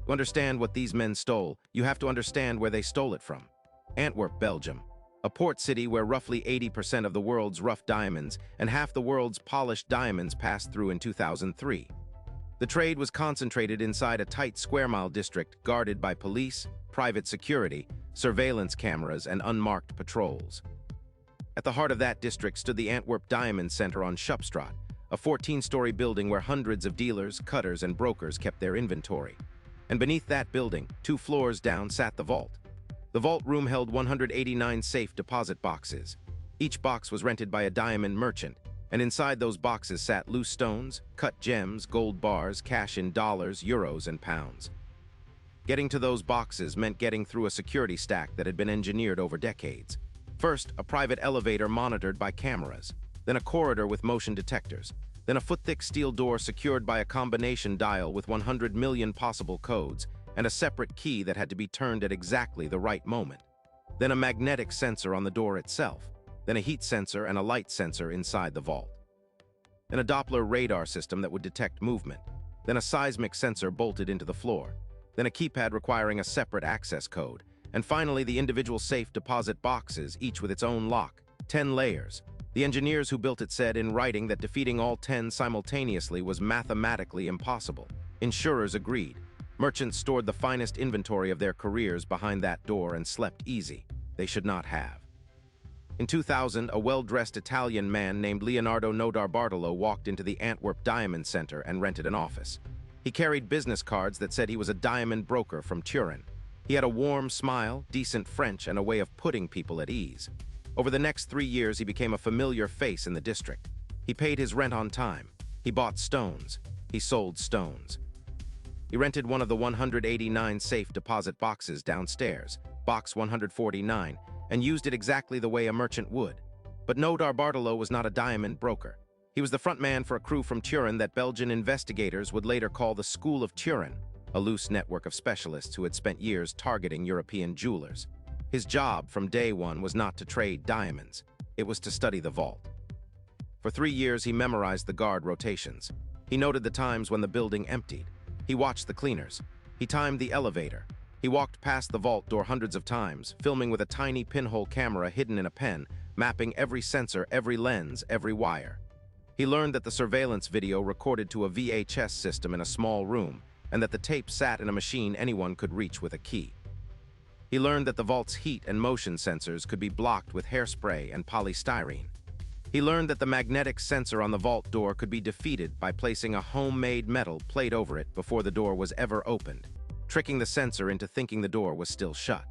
To understand what these men stole, you have to understand where they stole it from. Antwerp, Belgium, a port city where roughly 80% of the world's rough diamonds and half the world's polished diamonds passed through in 2003. The trade was concentrated inside a tight square-mile district guarded by police, private security, surveillance cameras, and unmarked patrols. At the heart of that district stood the Antwerp Diamond Center on Schupstraat, a 14-story building where hundreds of dealers, cutters, and brokers kept their inventory. And beneath that building, 2 floors down, sat the vault. The vault room held 189 safe deposit boxes. Each box was rented by a diamond merchant, and inside those boxes sat loose stones, cut gems, gold bars, cash in dollars, euros, and pounds. Getting to those boxes meant getting through a security stack that had been engineered over decades. First, a private elevator monitored by cameras, then a corridor with motion detectors, then a foot-thick steel door secured by a combination dial with 100 million possible codes, and a separate key that had to be turned at exactly the right moment. Then a magnetic sensor on the door itself, then a heat sensor and a light sensor inside the vault. Then a Doppler radar system that would detect movement, then a seismic sensor bolted into the floor, then a keypad requiring a separate access code, and finally the individual safe deposit boxes, each with its own lock, 10 layers. The engineers who built it said in writing that defeating all 10 simultaneously was mathematically impossible. Insurers agreed. Merchants stored the finest inventory of their careers behind that door and slept easy. They should not have. In 2000, a well-dressed Italian man named Leonardo Notarbartolo walked into the Antwerp Diamond Center and rented an office. He carried business cards that said he was a diamond broker from Turin. He had a warm smile, decent French, and a way of putting people at ease. Over the next 3 years, he became a familiar face in the district. He paid his rent on time. He bought stones. He sold stones. He rented one of the 189 safe deposit boxes downstairs, box 149, and used it exactly the way a merchant would. But Notarbartolo was not a diamond broker. He was the front man for a crew from Turin that Belgian investigators would later call the School of Turin, a loose network of specialists who had spent years targeting European jewelers. His job from day one was not to trade diamonds. It was to study the vault. For 3 years, he memorized the guard rotations. He noted the times when the building emptied. He watched the cleaners. He timed the elevator. He walked past the vault door hundreds of times, filming with a tiny pinhole camera hidden in a pen, mapping every sensor, every lens, every wire. He learned that the surveillance video recorded to a VHS system in a small room, and that the tape sat in a machine anyone could reach with a key. He learned that the vault's heat and motion sensors could be blocked with hairspray and polystyrene. He learned that the magnetic sensor on the vault door could be defeated by placing a homemade metal plate over it before the door was ever opened, tricking the sensor into thinking the door was still shut.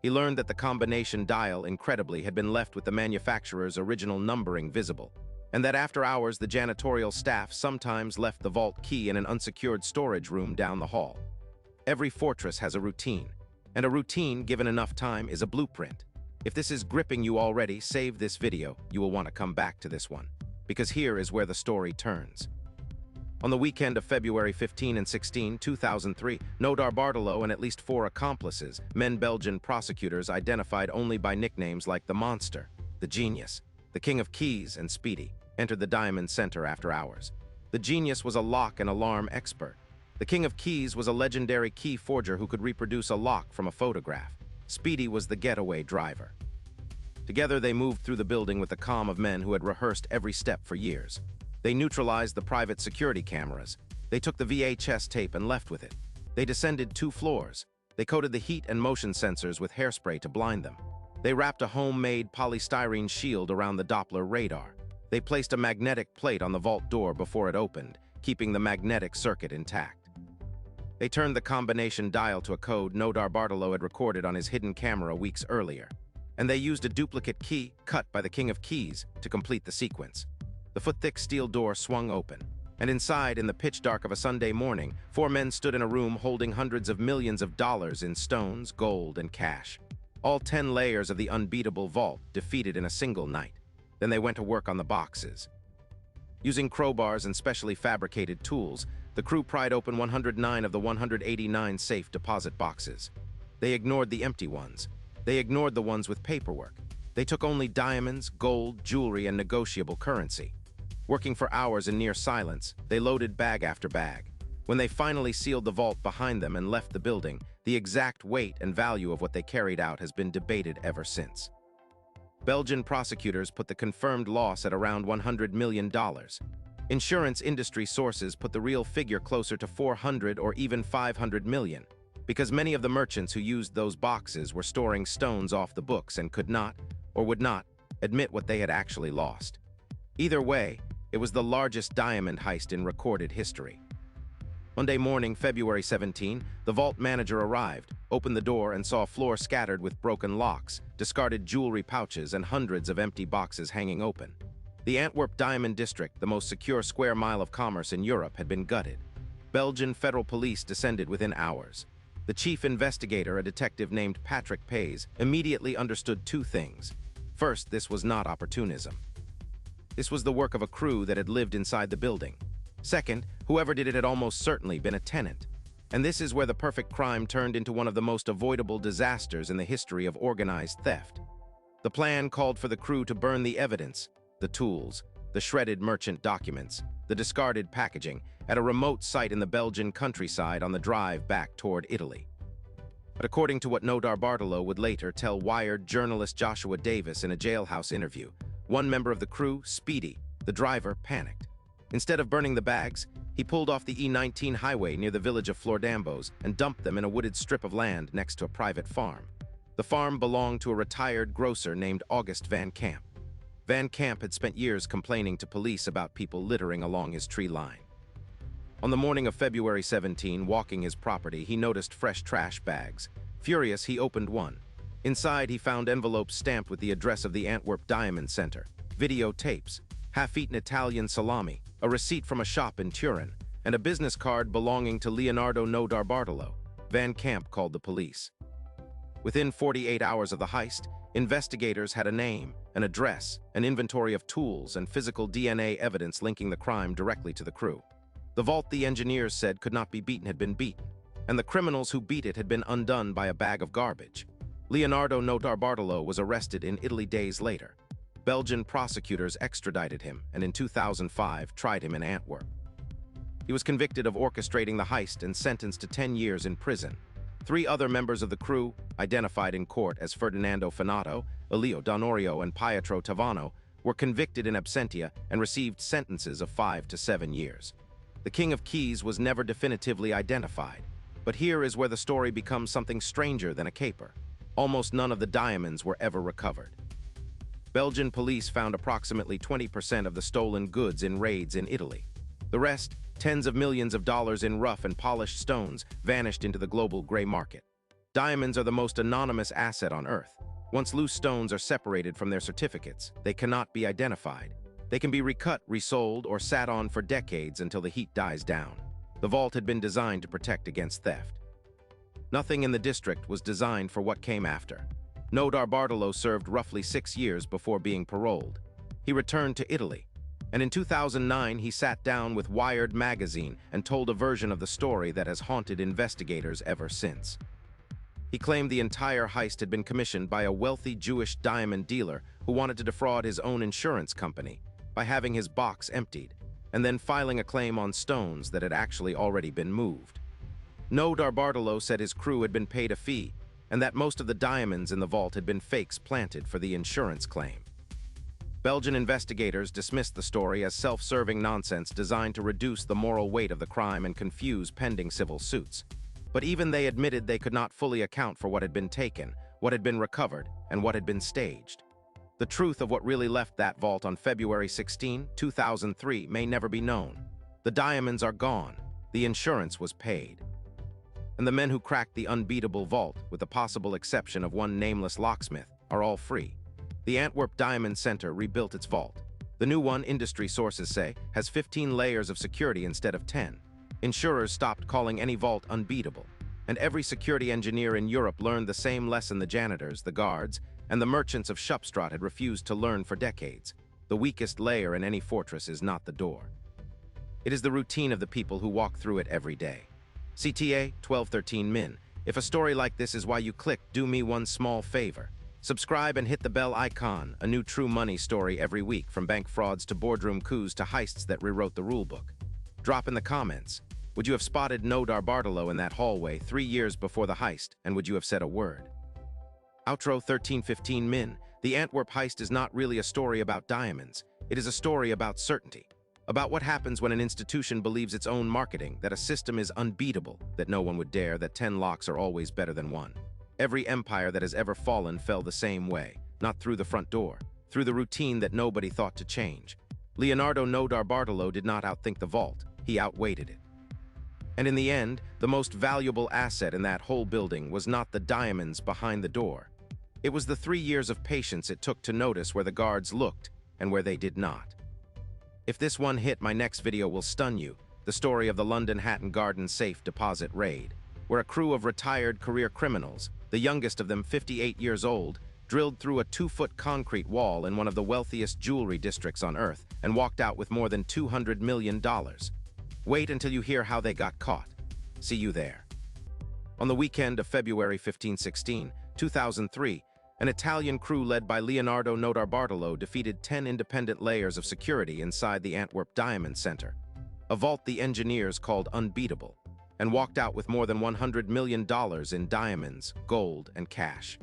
He learned that the combination dial, incredibly, had been left with the manufacturer's original numbering visible, and that after hours the janitorial staff sometimes left the vault key in an unsecured storage room down the hall. Every fortress has a routine. And a routine, given enough time, is a blueprint. If this is gripping you already, save this video. You will want to come back to this one, because here is where the story turns. On the weekend of February 15 and 16, 2003, Notarbartolo and at least 4 accomplices, men Belgian prosecutors identified only by nicknames like the Monster, the Genius, the King of Keys, and Speedy, entered the Diamond Center after hours. The Genius was a lock and alarm expert. The King of Keys was a legendary key forger who could reproduce a lock from a photograph. Speedy was the getaway driver. Together they moved through the building with the calm of men who had rehearsed every step for years. They neutralized the private security cameras. They took the VHS tape and left with it. They descended 2 floors. They coated the heat and motion sensors with hairspray to blind them. They wrapped a homemade polystyrene shield around the Doppler radar. They placed a magnetic plate on the vault door before it opened, keeping the magnetic circuit intact. They turned the combination dial to a code Notarbartolo had recorded on his hidden camera weeks earlier, and they used a duplicate key, cut by the King of Keys, to complete the sequence. The foot-thick steel door swung open, and inside, in the pitch dark of a Sunday morning, 4 men stood in a room holding hundreds of millions of dollars in stones, gold, and cash. All 10 layers of the unbeatable vault defeated in a single night. Then they went to work on the boxes. Using crowbars and specially fabricated tools, the crew pried open 109 of the 189 safe deposit boxes. They ignored the empty ones. They ignored the ones with paperwork. They took only diamonds, gold, jewelry, and negotiable currency. Working for hours in near silence, they loaded bag after bag. When they finally sealed the vault behind them and left the building, the exact weight and value of what they carried out has been debated ever since. Belgian prosecutors put the confirmed loss at around $100 million. Insurance industry sources put the real figure closer to 400 or even 500 million, because many of the merchants who used those boxes were storing stones off the books and could not, or would not, admit what they had actually lost. Either way, it was the largest diamond heist in recorded history. Monday morning, February 17, the vault manager arrived, opened the door, and saw a floor scattered with broken locks, discarded jewelry pouches, and hundreds of empty boxes hanging open. The Antwerp Diamond District, the most secure square mile of commerce in Europe, had been gutted. Belgian federal police descended within hours. The chief investigator, a detective named Patrick Pays, immediately understood two things. First, this was not opportunism. This was the work of a crew that had lived inside the building. Second, whoever did it had almost certainly been a tenant. And this is where the perfect crime turned into one of the most avoidable disasters in the history of organized theft. The plan called for the crew to burn the evidence, the tools, the shredded merchant documents, the discarded packaging, at a remote site in the Belgian countryside on the drive back toward Italy. But according to what Nobel would later tell Wired journalist Joshua Davis in a jailhouse interview, one member of the crew, Speedy, the driver, panicked. Instead of burning the bags, he pulled off the E19 highway near the village of Flordambos and dumped them in a wooded strip of land next to a private farm. The farm belonged to a retired grocer named August Van Camp. Van Camp had spent years complaining to police about people littering along his tree line. On the morning of February 17, walking his property, he noticed fresh trash bags. Furious, he opened one. Inside, he found envelopes stamped with the address of the Antwerp Diamond Center, videotapes, half-eaten Italian salami, a receipt from a shop in Turin, and a business card belonging to Leonardo Nobel. Van Camp called the police. Within 48 hours of the heist, investigators had a name, an address, an inventory of tools, and physical DNA evidence linking the crime directly to the crew. The vault, the engineers said, could not be beaten had been beaten, and the criminals who beat it had been undone by a bag of garbage. Leonardo Nobel was arrested in Italy days later. Belgian prosecutors extradited him and in 2005 tried him in Antwerp. He was convicted of orchestrating the heist and sentenced to 10 years in prison. 3 other members of the crew, identified in court as Ferdinando Fanato, Elio Donorio, and Pietro Tavano, were convicted in absentia and received sentences of 5 to 7 years. The King of Keys was never definitively identified, but here is where the story becomes something stranger than a caper. Almost none of the diamonds were ever recovered. Belgian police found approximately 20% of the stolen goods in raids in Italy. The rest, tens of millions of dollars in rough and polished stones, vanished into the global gray market. Diamonds are the most anonymous asset on Earth. Once loose stones are separated from their certificates, they cannot be identified. They can be recut, resold, or sat on for decades until the heat dies down. The vault had been designed to protect against theft. Nothing in the district was designed for what came after. Nobel served roughly 6 years before being paroled. He returned to Italy, and in 2009 he sat down with Wired magazine and told a version of the story that has haunted investigators ever since. He claimed the entire heist had been commissioned by a wealthy Jewish diamond dealer who wanted to defraud his own insurance company by having his box emptied, and then filing a claim on stones that had actually already been moved. Nobel said his crew had been paid a fee, and that most of the diamonds in the vault had been fakes planted for the insurance claim. Belgian investigators dismissed the story as self-serving nonsense designed to reduce the moral weight of the crime and confuse pending civil suits. But even they admitted they could not fully account for what had been taken, what had been recovered, and what had been staged. The truth of what really left that vault on February 16, 2003 may never be known. The diamonds are gone. The insurance was paid. And the men who cracked the unbeatable vault, with the possible exception of one nameless locksmith, are all free. The Antwerp Diamond Center rebuilt its vault. The new one, industry sources say, has 15 layers of security instead of 10. Insurers stopped calling any vault unbeatable, and every security engineer in Europe learned the same lesson the janitors, the guards, and the merchants of Shupstraat had refused to learn for decades. The weakest layer in any fortress is not the door. It is the routine of the people who walk through it every day. CTA 1213 Min. If a story like this is why you clicked, do me one small favor. Subscribe and hit the bell icon. A new true money story every week, from bank frauds to boardroom coups to heists that rewrote the rulebook. Drop in the comments. Would you have spotted Nodar Bartolo in that hallway 3 years before the heist, and would you have said a word? Outro 1315 Min. The Antwerp heist is not really a story about diamonds. It is a story about certainty. About what happens when an institution believes its own marketing, that a system is unbeatable, that no one would dare, that 10 locks are always better than one. Every empire that has ever fallen fell the same way, not through the front door, through the routine that nobody thought to change. Leonardo Nodar Bartolo did not outthink the vault, he outweighted it. And in the end, the most valuable asset in that whole building was not the diamonds behind the door. It was the 3 years of patience it took to notice where the guards looked and where they did not. If this one hit, my next video will stun you, the story of the London Hatton Garden safe deposit raid, where a crew of retired career criminals, the youngest of them 58 years old, drilled through a 2-foot concrete wall in one of the wealthiest jewelry districts on Earth and walked out with more than $200 million. Wait until you hear how they got caught. See you there. On the weekend of February 15, 2003, an Italian crew led by Leonardo Nodar Bartolo defeated 10 independent layers of security inside the Antwerp Diamond Center, a vault the engineers called unbeatable, and walked out with more than $100 million in diamonds, gold, and cash.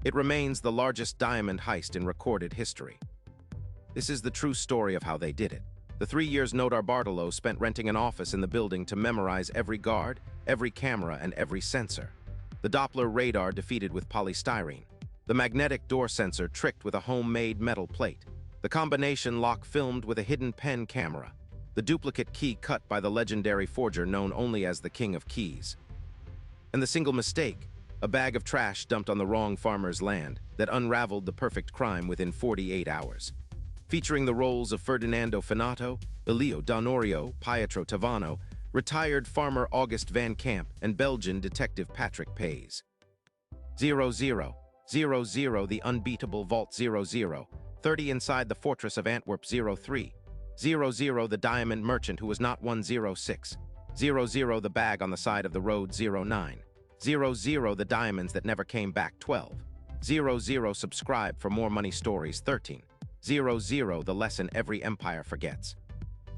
It remains the largest diamond heist in recorded history. This is the true story of how they did it. The 3 years Nodar Bartolo spent renting an office in the building to memorize every guard, every camera, and every sensor. The Doppler radar defeated with polystyrene. The magnetic door sensor tricked with a homemade metal plate. The combination lock filmed with a hidden pen camera. The duplicate key cut by the legendary forger known only as the King of Keys. And the single mistake, a bag of trash dumped on the wrong farmer's land that unraveled the perfect crime within 48 hours. Featuring the roles of Ferdinando Finato, Elio D'Onorio, Pietro Tavano, retired farmer August Van Camp, and Belgian detective Patrick Pays. 00. The unbeatable Vault 00. 30 inside the Fortress of Antwerp 03. 00 the diamond merchant who was not 106. 00 the bag on the side of the road 09. 00 the diamonds that never came back 12. 00 subscribe for more money stories 13. 00 the lesson every empire forgets.